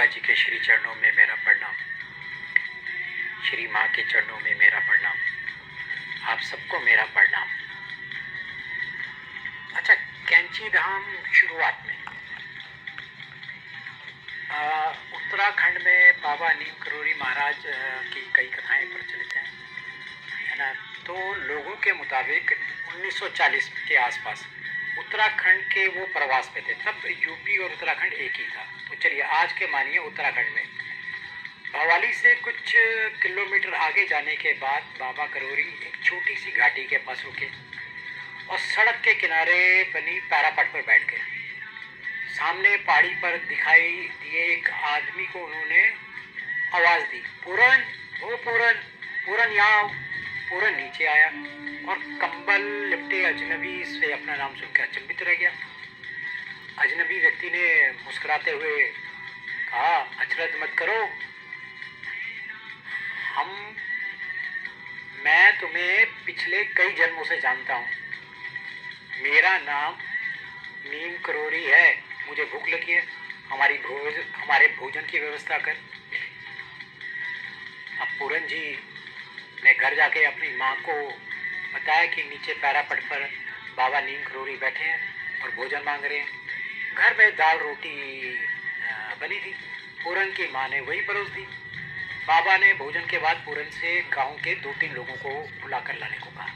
जी के श्री चरणों में मेरा प्रणाम, श्री माँ के चरणों में मेरा प्रणाम, आप सबको मेरा प्रणाम। अच्छा, कैंची धाम शुरुआत में उत्तराखंड में बाबा नीम करोली महाराज की कई कथाएं प्रचलित हैं, है ना। तो लोगों के मुताबिक 1940 के आसपास उत्तराखंड के वो प्रवास पे थे, तब यूपी और उत्तराखंड एक ही था। तो चलिए आज के मानिए उत्तराखंड में भवाली से कुछ किलोमीटर आगे जाने के बाद बाबा करोरी एक छोटी सी घाटी के पास रुके और सड़क के किनारे बनी पैरापट पर बैठ गए। सामने पहाड़ी पर दिखाई दिए एक आदमी को उन्होंने आवाज दी, पूरन, ओ पूरन, पूरन यहाँ आओ। पूरन नीचे आया और कंबल लिपटे अजनबी से अपना नाम सुनकर अचंभित रह गया। अजनबी व्यक्ति ने मुस्कुराते हुए कहा, अचरज मत करो, मैं तुम्हें पिछले कई जन्मों से जानता हूँ। मेरा नाम नीम करोरी है, मुझे भूख लगी है, हमारे भोजन की व्यवस्था कर। अब पूरन जी ने घर जाके अपनी माँ को बताया कि नीचे पैरापट पर बाबा नीम करोरी बैठे हैं और भोजन मांग रहे हैं। घर में दाल रोटी बनी थी, पूरन की माँ ने वही परोस दी। बाबा ने भोजन के बाद पूरन से गांव के 2-3 लोगों को बुलाकर लाने को कहा।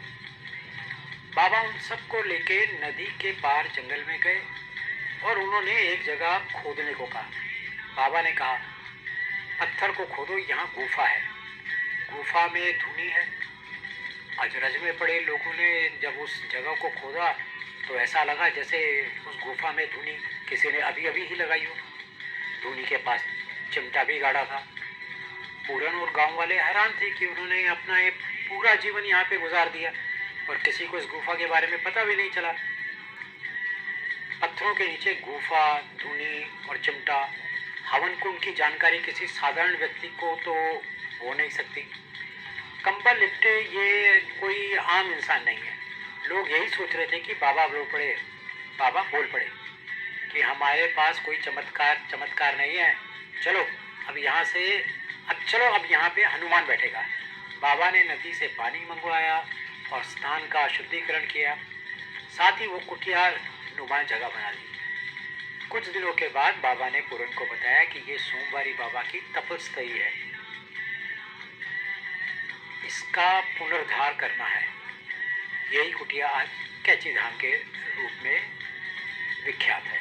बाबा उन सबको लेके नदी के पार जंगल में गए और उन्होंने एक जगह खोदने को कहा। बाबा ने कहा, पत्थर को खोदो, यहाँ गुफा है, गुफा में धुनी है। अजरज में पड़े लोगों ने जब उस जगह को खोदा तो ऐसा लगा जैसे उस गुफा में धुनी किसी ने अभी अभी ही लगाई हो। धुनी के पास चिमटा भी गाड़ा था। पूरन और गांव वाले हैरान थे कि उन्होंने अपना ये पूरा जीवन यहाँ पे गुजार दिया और किसी को इस गुफा के बारे में पता भी नहीं चला। पत्थरों के नीचे गुफा, धुनी और चिमटा, हवन कुंड की जानकारी किसी साधारण व्यक्ति को तो हो नहीं सकती। कंबल लिपटे ये कोई आम इंसान नहीं है। लोग यही सोच रहे थे कि बाबा बोल पड़े कि हमारे पास कोई चमत्कार नहीं है, चलो अब यहाँ पे हनुमान बैठेगा। बाबा ने नदी से पानी मंगवाया और स्थान का शुद्धिकरण किया, साथ ही वो कुटिया नुमा जगह बना ली। कुछ दिनों के बाद बाबा ने पूरन को बताया कि ये सोमवारी बाबा की तपस्थली है, इसका पुनरुद्धार करना है। यही कुटिया आज कैंची धाम के रूप में विख्यात है।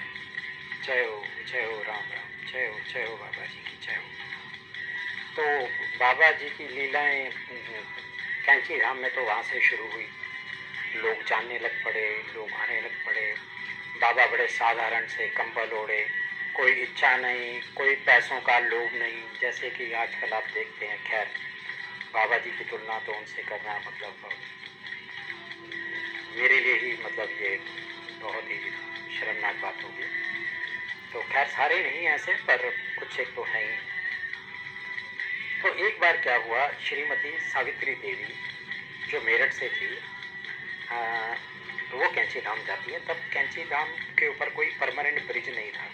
जय हो राम राम, जय हो बाबा जी की जय हो। तो बाबा जी की लीलाएं कैंची धाम में तो वहाँ से शुरू हुई। लोग जानने लग पड़े, लोग आने लग पड़े। बाबा बड़े साधारण से कंबल ओढ़े, कोई इच्छा नहीं, कोई पैसों का लोभ नहीं, जैसे कि आजकल आप देखते हैं। खैर, बाबा जी की तुलना तो उनसे करना मतलब मेरे लिए ही मतलब ये बहुत ही शर्मनाक बात होगी। तो खैर सारे नहीं ऐसे, पर कुछ एक तो हैं ही। तो एक बार क्या हुआ, श्रीमती सावित्री देवी जो मेरठ से थी, वो कैंची धाम जाती है। तब कैंची धाम के ऊपर कोई परमानेंट ब्रिज नहीं था,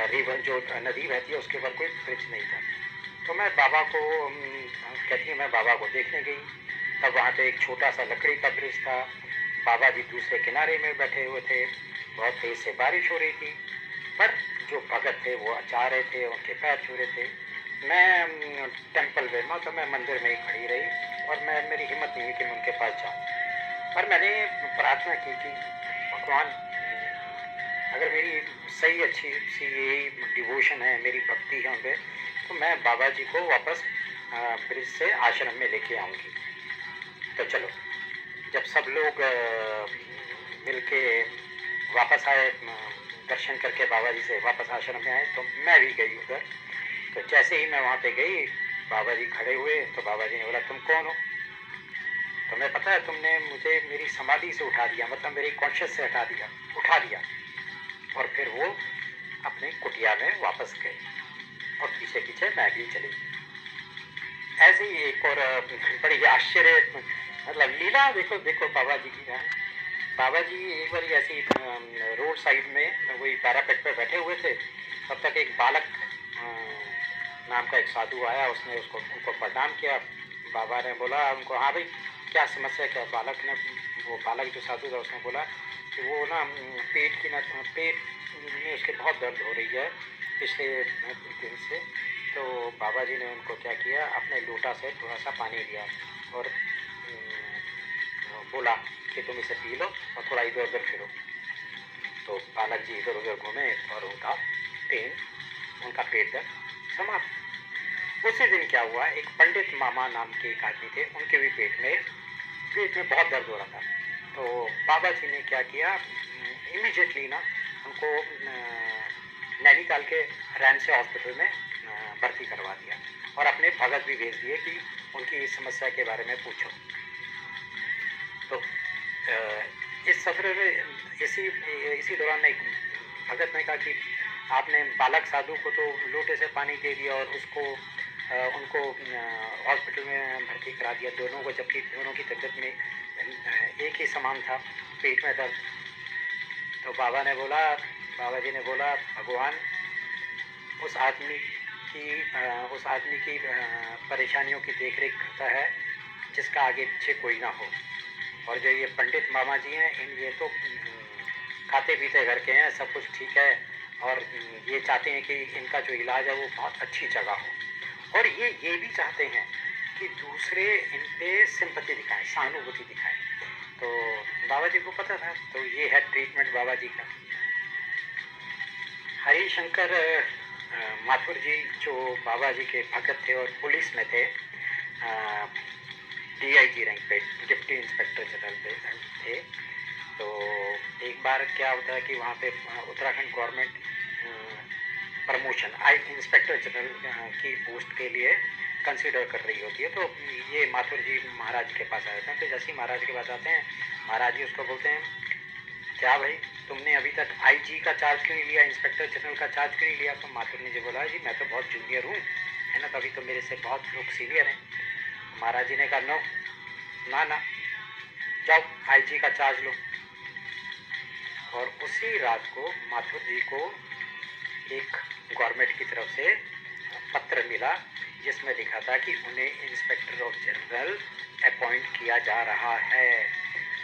रिवर जो नदी बहती है उसके ऊपर कोई ब्रिज नहीं था। तो मैं बाबा को कहती है, मैं बाबा को देखने गई। तब वहाँ पे एक छोटा सा लकड़ी का ब्रिज था। बाबा जी दूसरे किनारे में बैठे हुए थे। बहुत तेज से बारिश हो रही थी, पर जो भगत थे वो जा रहे थे, उनके पैर छू रहे थे। मैं टेम्पल वे में, तो मैं मंदिर में ही खड़ी रही और मेरी हिम्मत नहीं हुई कि मैं उनके पास जाऊँ। पर मैंने प्रार्थना की कि भगवान, अगर मेरी सही अच्छी सी यही डिवोशन है, मेरी भक्ति है उन पर, तो मैं बाबा जी को वापस ब्रिज से आश्रम में लेके आऊँगी। तो चलो, जब सब लोग मिलके वापस आए, दर्शन करके बाबा जी से वापस आश्रम में आए, तो मैं भी गई उधर। तो जैसे ही मैं वहाँ पे गई, बाबा जी खड़े हुए, तो बाबा जी ने बोला, तुम कौन हो? तो मैं, पता है, तुमने मुझे मेरी समाधि से उठा दिया, मतलब मेरी कॉन्शियस से उठा दिया। और फिर वो अपने कुटिया में वापस गए और पीछे पीछे मैं भी चली। ऐसे ही एक और बड़ी आश्चर्य मतलब लीला देखो बाबा जी की है। बाबा जी एक बार ऐसी रोड साइड में वही पैरापेट पे बैठे हुए थे, तब तक एक बालक नाम का एक साधु आया, उसने उसको उनको प्रणाम किया। बाबा ने बोला उनको, हाँ भाई क्या समस्या क्या? बालक ने, वो बालक जो साधु था उसने बोला कि वो ना पेट की ना, पेट में उसके बहुत दर्द हो रही है पिछले दिन से। तो बाबा जी ने उनको क्या किया, अपने लोटा से थोड़ा सा पानी लिया और बोला कि तुम इसे पी लो और थोड़ा इधर उधर फिरो। तो बालक जी इधर उधर घूमे और उनका पेन, उनका पेट दर्द समाप्त। उसी दिन क्या हुआ, एक पंडित मामा नाम के एक आदमी थे, उनके भी पेट में बहुत दर्द हो रहा था। तो बाबा जी ने क्या किया, इमीडिएटली ना उनको नैनीताल के रैंसे हॉस्पिटल में भर्ती करवा दिया और अपने भगत भी भेज दिए कि उनकी इस समस्या के बारे में पूछो। तो इस सफर में इसी दौरान एक भगत ने कहा कि आपने बालक साधु को तो लोटे से पानी दे दिया और उसको उनको हॉस्पिटल में भर्ती करा दिया, दोनों को, जबकि दोनों की तबीयत में एक ही समान था, पेट में दर्द। तो बाबा जी ने बोला भगवान उस आदमी की परेशानियों की देख रेख करता है जिसका आगे पीछे कोई ना हो। और जो ये पंडित मामा जी हैं, ये तो खाते पीते घर के हैं, सब कुछ ठीक है, और ये चाहते हैं कि इनका जो इलाज है वो बहुत अच्छी जगह हो, और ये भी चाहते हैं कि दूसरे इन पे सिंपैथी दिखाएं, सहानुभूति दिखाएं। तो बाबा जी को पता था, तो ये है ट्रीटमेंट बाबा जी का। हरिशंकर माथुर जी जो बाबा जी के भगत थे और पुलिस में थे, DIG रैंक पे, डिप्टी इंस्पेक्टर जनरल थे। तो एक बार क्या होता है कि वहाँ पे Uttarakhand government promotion inspector general की पोस्ट के लिए कंसिडर कर रही होती है। तो ये माथुर जी महाराज के पास आए थे। तो जैसे ही महाराज के पास आते हैं, महाराज जी उसको बोलते हैं, क्या भाई तुमने अभी तक IG का चार्ज क्यों नहीं लिया, इंस्पेक्टर जनरल का चार्ज क्यों नहीं लिया? तो माथुर ने जी बोला, जी मैं तो बहुत जूनियर हूँ, है ना, तभी तो मेरे से बहुत लोग सीनियर हैं। महाराज जी ने कहा, नो, ना, जाओ IG का चार्ज लो। और उसी रात को माथुर जी को एक गवर्नमेंट की तरफ से पत्र मिला जिसमें लिखा था कि उन्हें इंस्पेक्टर ऑफ जनरल अपॉइंट किया जा रहा है।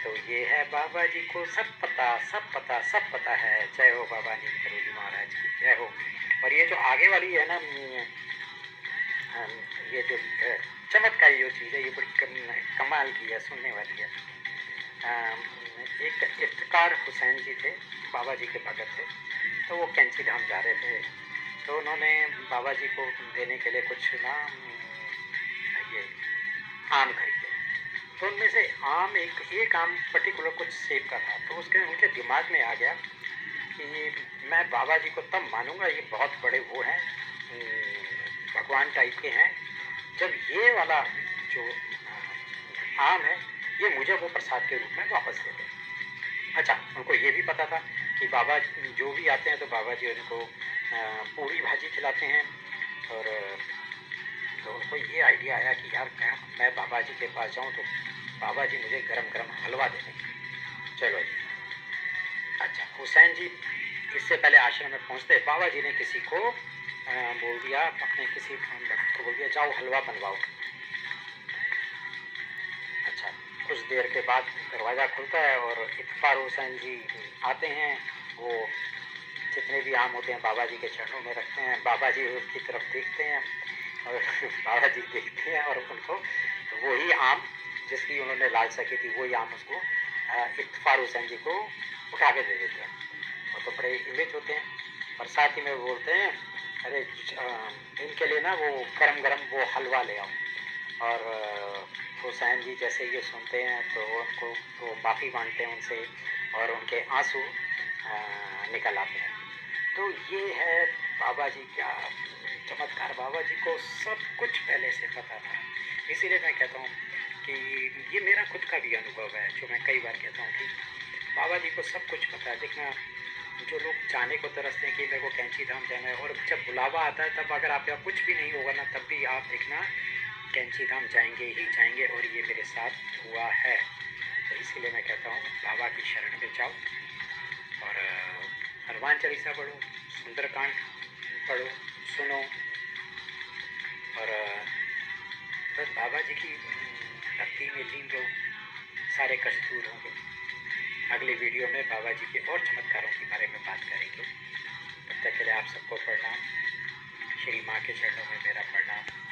तो ये है बाबा जी को सब पता है। जय हो बाबा नीम करोली महाराज की जय हो। और ये जो आगे वाली है ना, ये जो चमत्कारी जो चीज़ है, ये बड़ी कमाल की है, सुनने वाली है। एक इफ्तिकार हुसैन जी थे, बाबा जी के भगत थे। तो वो कैंची धाम जा रहे थे, तो उन्होंने बाबा जी को देने के लिए कुछ ना ये आम खरीदे। तो उनमें से आम एक आम पर्टिकुलर कुछ सेब का था। तो उसके उनके दिमाग में आ गया कि मैं बाबा जी को तब मानूंगा, ये बहुत बड़े वो हैं, भगवान टाइप के हैं, जब ये वाला जो आम है ये मुझे वो प्रसाद के रूप में वापस दे दें। अच्छा, उनको ये भी पता था कि बाबा जो भी आते हैं तो बाबा जी उनको पूरी भाजी खिलाते हैं। और तो उनको ये आइडिया आया कि यार क्या मैं बाबा जी के पास जाऊँ तो बाबा जी मुझे गरम गरम हलवा दे देंगे। चलो जी। अच्छा, हुसैन जी इससे पहले आश्रम में पहुँचते बाबा जी ने किसी को बोल दिया, अपने किसी भक्त को बोल दिया, जाओ हलवा बनवाओ। अच्छा, कुछ देर के बाद दरवाज़ा खुलता है और इफ्तिकार हुसैन जी आते हैं। वो जितने भी आम होते हैं बाबा जी के चरणों में रखते हैं। बाबा जी उसकी तरफ देखते हैं और बाबा जी देखते हैं और उनको वही आम जिसकी उन्होंने लालसा की थी, वही आम उसको इफ्तिकार हुसैन जी को उठा के दे देते हैं। वो तो बड़े इमेज होते हैं। और साथ ही में वो बोलते हैं, अरे इनके लिए ना वो गरम गरम वो हलवा ले आओ। और हुसैन जी जैसे ये सुनते हैं तो उनको वो माफ़ी मांगते हैं उनसे और उनके आंसू निकल आते हैं। तो ये है बाबा जी का चमत्कार। बाबा जी को सब कुछ पहले से पता था। इसीलिए मैं कहता हूँ कि ये मेरा खुद का भी अनुभव है, जो मैं कई बार कहता हूँ कि बाबा जी को सब कुछ पता है। देखना, जो लोग जाने को तरसते हैं कि मेरे को कैंची धाम जाना है, और जब बुलावा आता है तब अगर आप यहाँ कुछ भी नहीं होगा ना, तब भी आप देखना कैंची धाम जाएंगे ही जाएंगे। और ये मेरे साथ हुआ है। तो इसीलिए मैं कहता हूँ बाबा की शरण में जाओ और हनुमान चालीसा पढ़ो, सुंदरकांड पढ़ो, सुनो और बस बाबा जी की भक्ति में लीन रहो, सारे कष्ट दूर होंगे। अगली वीडियो में बाबा जी के और चमत्कारों के बारे में बात करेंगे। तब तक के लिए आप सबको प्रणाम। श्री माँ के चरणों में मेरा प्रणाम।